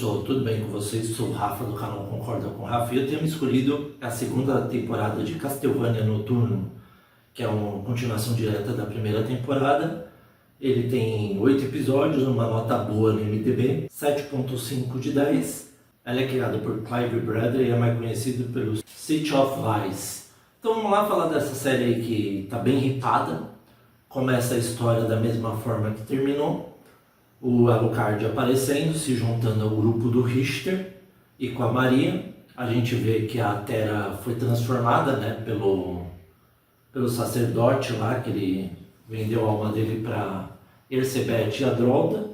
pessoal, tudo bem com vocês? Sou o Rafa do canal Concorda com o Rafa e eu tenho escolhido a segunda temporada de Castlevania Noturno, que é uma continuação direta da primeira temporada. Ele tem 8 episódios, uma nota boa no MDB, 7.5 de 10. Ela é criada por Clive Bradley e é mais conhecido pelo City of Lies. Então vamos lá falar dessa série aí que está bem ripada. Começa a história da mesma forma que terminou. O Alucard aparecendo, se juntando ao grupo do Richter e com a Maria. A gente vê que a Terra foi transformada, né, pelo sacerdote lá, que ele vendeu a alma dele para Erzsébet e a Drolda.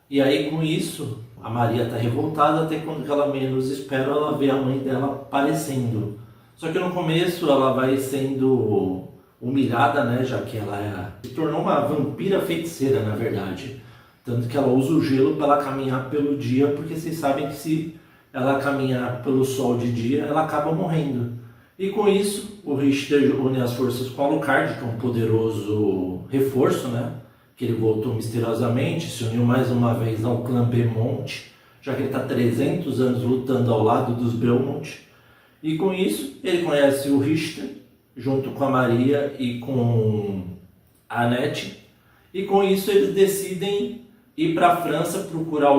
E aí com isso, a Maria está revoltada, até quando ela menos espera, ela vê a mãe dela aparecendo. Só que no começo ela vai sendo humilhada, né, já que ela se tornou uma vampira feiticeira, na verdade. Tanto que ela usa o gelo para ela caminhar pelo dia, porque vocês sabem que se ela caminhar pelo sol de dia, ela acaba morrendo. E com isso, o Richter une as forças com o Alucard, que é um poderoso reforço, né? Que ele voltou misteriosamente, se uniu mais uma vez ao clã Belmont, já que ele está 300 anos lutando ao lado dos Belmont. E com isso, ele conhece o Richter, junto com a Maria e com a Annette. E com isso, eles decidem ir para a França procurar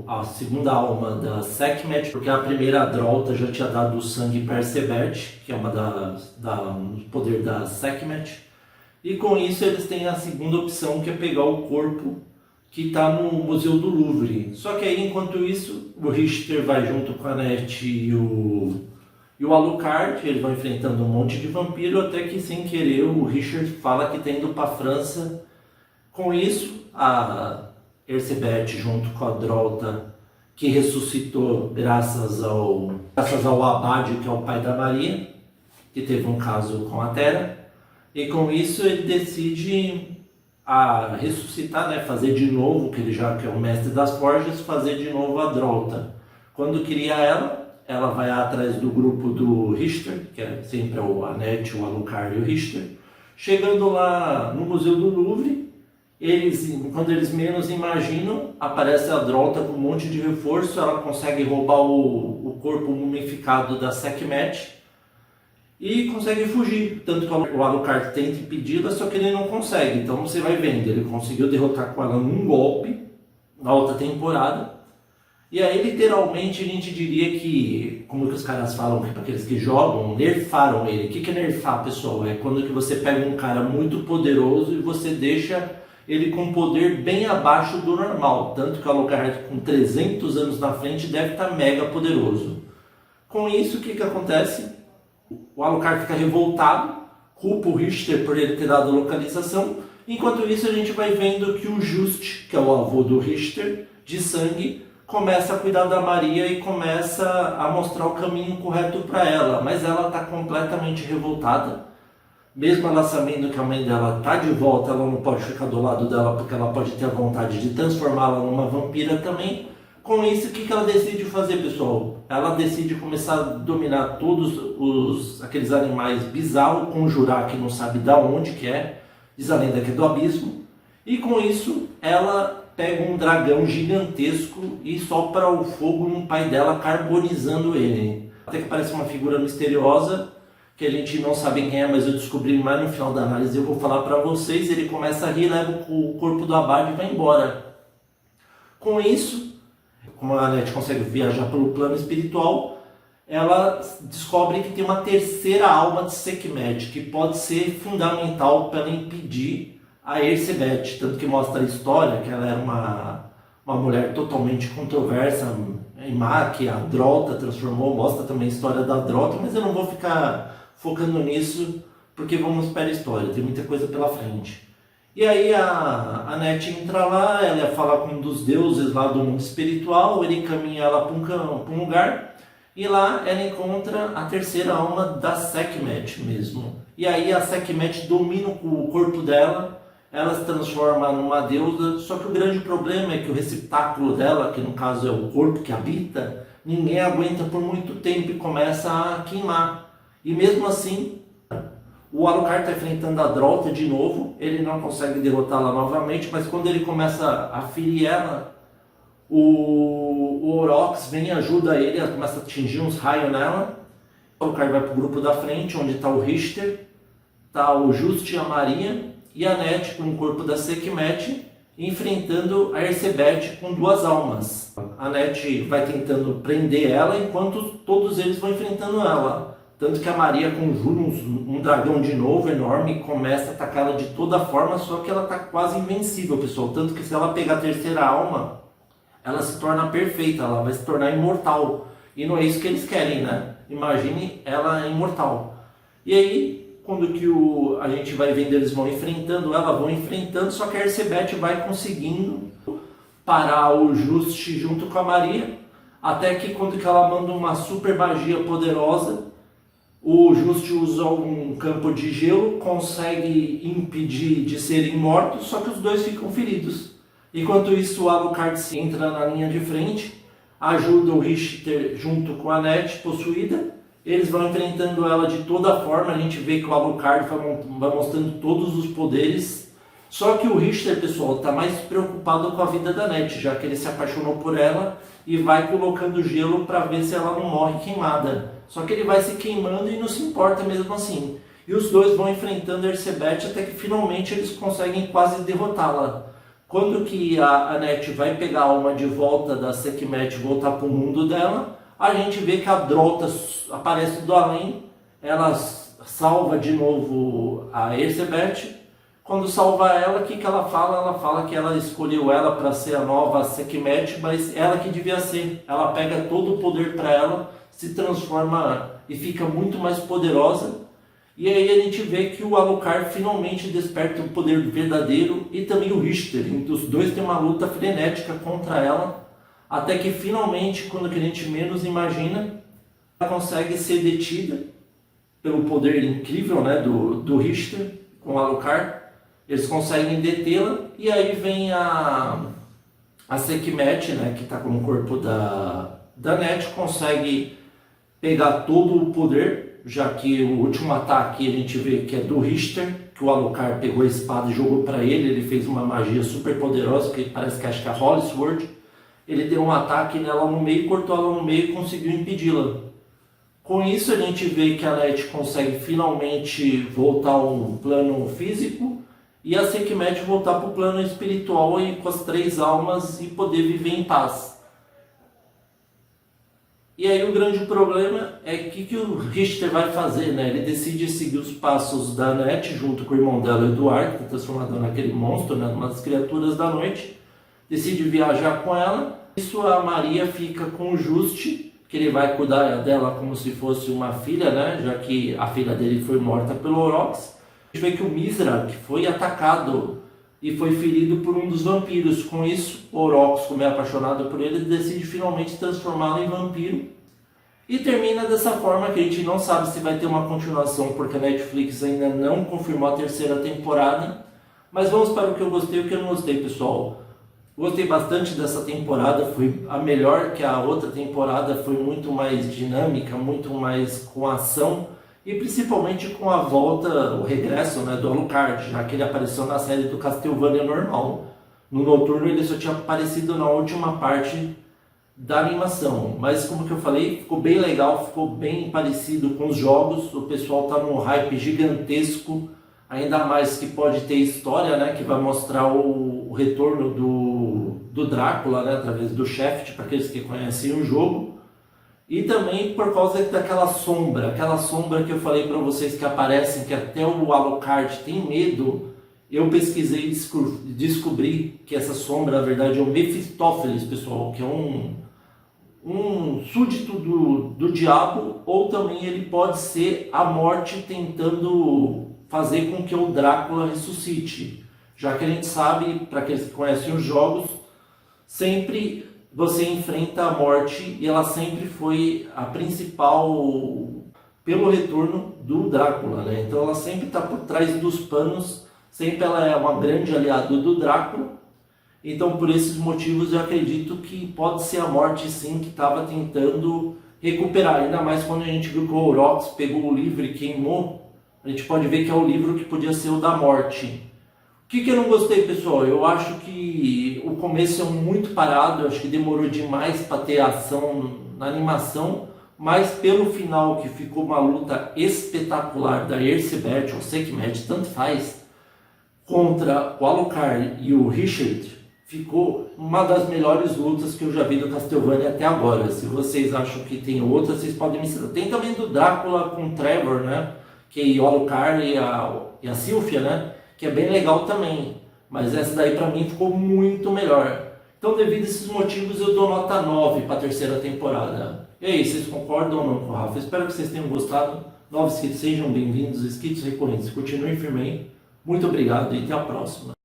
a segunda alma da Sekhmet, porque a primeira Drolta já tinha dado o sangue para Erzsébet, que é uma do poder da Sekhmet. E com isso eles têm a segunda opção, que é pegar o corpo que está no Museu do Louvre. Só que aí, enquanto isso, o Richter vai junto com a Annette e o Alucard, eles vão enfrentando um monte de vampiro, até que sem querer o Richter fala que está indo para a França. Com isso, a Erzsébet junto com a Drolta, que ressuscitou graças ao Abade, que é o pai da Maria, que teve um caso com a Terra, e com isso ele decide ressuscitar, né, fazer de novo, que ele já que é o mestre das forjas, fazer de novo a Drolta. Quando cria ela vai atrás do grupo do Richter, que é sempre a Annette, o Alucard e o Richter. Chegando lá no Museu do Louvre, quando eles menos imaginam, aparece a Drolta com um monte de reforço. Ela consegue roubar o corpo mumificado da Sekhmet e consegue fugir. Tanto que o Alucard tenta impedi-la, só que ele não consegue. Então você vai vendo, ele conseguiu derrotar com ela num golpe na outra temporada. E aí literalmente a gente diria que, como que os caras falam, para aqueles que jogam, nerfaram ele. O que é nerfar, pessoal? É quando que você pega um cara muito poderoso e você deixa ele com poder bem abaixo do normal. Tanto que o Alucard, com 300 anos na frente, deve estar mega poderoso. Com isso, o que acontece? O Alucard fica revoltado, culpa o Richter por ele ter dado a localização. Enquanto isso, a gente vai vendo que o Just, que é o avô do Richter, de sangue, começa a cuidar da Maria e começa a mostrar o caminho correto para ela. Mas ela está completamente revoltada. Mesmo ela sabendo que a mãe dela está de volta, ela não pode ficar do lado dela, porque ela pode ter a vontade de transformá-la numa vampira também. Com isso, o que ela decide fazer, pessoal? Ela decide começar a dominar todos aqueles animais bizarros, conjurar que não sabe de onde que é, diz a lenda que é do abismo. E com isso, ela pega um dragão gigantesco e sopra o fogo no pai dela, carbonizando ele. Até que parece uma figura misteriosa, que a gente não sabe quem é, mas eu descobri mais no final da análise, eu vou falar para vocês. Ele começa a rir, leva o corpo do Abade e vai embora. Com isso, como a Annette consegue viajar pelo plano espiritual, ela descobre que tem uma terceira alma de Sekhmet, que pode ser fundamental para ela impedir a Erzsébet. Tanto que mostra a história, que ela era uma mulher totalmente controversa, em má, que a Drolta transformou. Mostra também a história da Drolta, mas eu não vou ficar focando nisso, porque vamos para a história, tem muita coisa pela frente. E aí a Annette entra lá, ela fala com um dos deuses lá do mundo espiritual, ele encaminha ela para um lugar, e lá ela encontra a terceira alma da Sekhmet mesmo. E aí a Sekhmet domina o corpo dela, ela se transforma numa deusa, só que o grande problema é que o receptáculo dela, que no caso é o corpo que habita, ninguém aguenta por muito tempo e começa a queimar. E mesmo assim, o Alucard está enfrentando a Drolta de novo, ele não consegue derrotá-la novamente, mas quando ele começa a ferir ela, O Orox vem e ajuda ele, ela começa a atingir uns raios nela. O Alucard vai para o grupo da frente, onde está o Richter, está o Just e a Maria, e a Net com o corpo da Sekhmet, enfrentando a Ersebet com 2 almas. A Net vai tentando prender ela, enquanto todos eles vão enfrentando ela. Tanto que a Maria conjura um dragão de novo, enorme, e começa a atacar ela de toda forma, só que ela está quase invencível, pessoal. Tanto que se ela pegar a terceira alma, ela se torna perfeita, ela vai se tornar imortal. E não é isso que eles querem, né? Imagine ela imortal. E aí, quando que a gente vai vendo, eles vão enfrentando ela, vão enfrentando, só que a Ersebet vai conseguindo parar o Just junto com a Maria, até que quando que ela manda uma super magia poderosa, o Just usa um campo de gelo, consegue impedir de serem mortos, só que os dois ficam feridos. Enquanto isso, o Alucard se entra na linha de frente, ajuda o Richter junto com a Net possuída. Eles vão enfrentando ela de toda forma, a gente vê que o Alucard vai mostrando todos os poderes. Só que o Richter, pessoal, está mais preocupado com a vida da Net, já que ele se apaixonou por ela e vai colocando gelo para ver se ela não morre queimada. Só que ele vai se queimando e não se importa mesmo assim. E os dois vão enfrentando a Ersebet até que finalmente eles conseguem quase derrotá-la. Quando que a Net vai pegar a alma de volta da Sekhmet e voltar para o mundo dela, a gente vê que a Drota aparece do além, ela salva de novo a Ersebet. Quando salva ela, o que ela fala? Ela fala que ela escolheu ela para ser a nova Sekhmet, mas ela que devia ser. Ela pega todo o poder para ela, se transforma e fica muito mais poderosa. E aí a gente vê que o Alucard finalmente desperta o poder verdadeiro e também o Richter. Os dois têm uma luta frenética contra ela, até que finalmente, quando a gente menos imagina, ela consegue ser detida pelo poder incrível, né, do Richter com o Alucard. Eles conseguem detê-la e aí vem a Sekhmet, né, que está com o corpo da Net, consegue pegar todo o poder, já que o último ataque a gente vê que é do Richter, que o Alucard pegou a espada e jogou para ele, ele fez uma magia super poderosa, que parece que acho que é a Holy Sword. Ele deu um ataque nela no meio, cortou ela no meio e conseguiu impedi-la. Com isso a gente vê que a Net consegue finalmente voltar ao plano físico e a Sekhmet voltar para o plano espiritual e com as 3 almas e poder viver em paz. E aí o grande problema é que o Richter vai fazer, né? Ele decide seguir os passos da Net junto com o irmão dela, Eduardo, que está transformado naquele monstro, né? Uma das criaturas da noite. Decide viajar com ela. Isso a Maria fica com o Just, que ele vai cuidar dela como se fosse uma filha, né? Já que a filha dele foi morta pelo Orox. A gente vê que o Mizra, que foi atacado e foi ferido por um dos vampiros. Com isso, o Orox, como é apaixonado por ele, decide finalmente transformá-lo em vampiro. E termina dessa forma, que a gente não sabe se vai ter uma continuação, porque a Netflix ainda não confirmou a 3ª temporada. Mas vamos para o que eu gostei e o que eu não gostei, pessoal. Gostei bastante dessa temporada, foi a melhor que a outra temporada, foi muito mais dinâmica, muito mais com ação. E principalmente com a volta, o regresso, né, do Alucard, já que ele apareceu na série do Castlevania normal. No Noturno ele só tinha aparecido na última parte da animação. Mas como que eu falei, ficou bem legal, ficou bem parecido com os jogos. O pessoal tá num hype gigantesco, ainda mais que pode ter história, né, que vai mostrar o retorno do Drácula, né, através do Shaft, para aqueles que conhecem o jogo. E também por causa daquela sombra, aquela sombra que eu falei para vocês que aparecem, que até o Alucard tem medo. Eu pesquisei e descobri que essa sombra, na verdade, é o Mephistófeles, pessoal, que é um súdito do diabo, ou também ele pode ser a morte tentando fazer com que o Drácula ressuscite. Já que a gente sabe, para aqueles que conhecem os jogos, sempre você enfrenta a morte e ela sempre foi a principal pelo retorno do Drácula, né? Então ela sempre está por trás dos panos, sempre ela é uma grande aliada do Drácula. Então por esses motivos eu acredito que pode ser a morte sim que estava tentando recuperar, ainda mais quando a gente viu que o Orox pegou o livro e queimou. A gente pode ver que é o livro que podia ser o da morte. O que eu não gostei, pessoal? Eu acho que o começo é muito parado, eu acho que demorou demais para ter ação na animação, mas pelo final, que ficou uma luta espetacular da Ercebet ou Sekhmet, tanto faz, contra o Alucard e o Richard, ficou uma das melhores lutas que eu já vi do Castlevania até agora. Se vocês acham que tem outras, vocês podem me ensinar. Tem também do Drácula com o Trevor, né? Que é o Alucard e a Sylphia, né? Que é bem legal também. Mas essa daí pra mim ficou muito melhor. Então, devido a esses motivos, eu dou nota 9 para a terceira temporada. E aí, vocês concordam ou não com o Rafa? Espero que vocês tenham gostado. Novos inscritos, sejam bem-vindos. Inscritos recorrentes, continuem firme aí. Muito obrigado e até a próxima.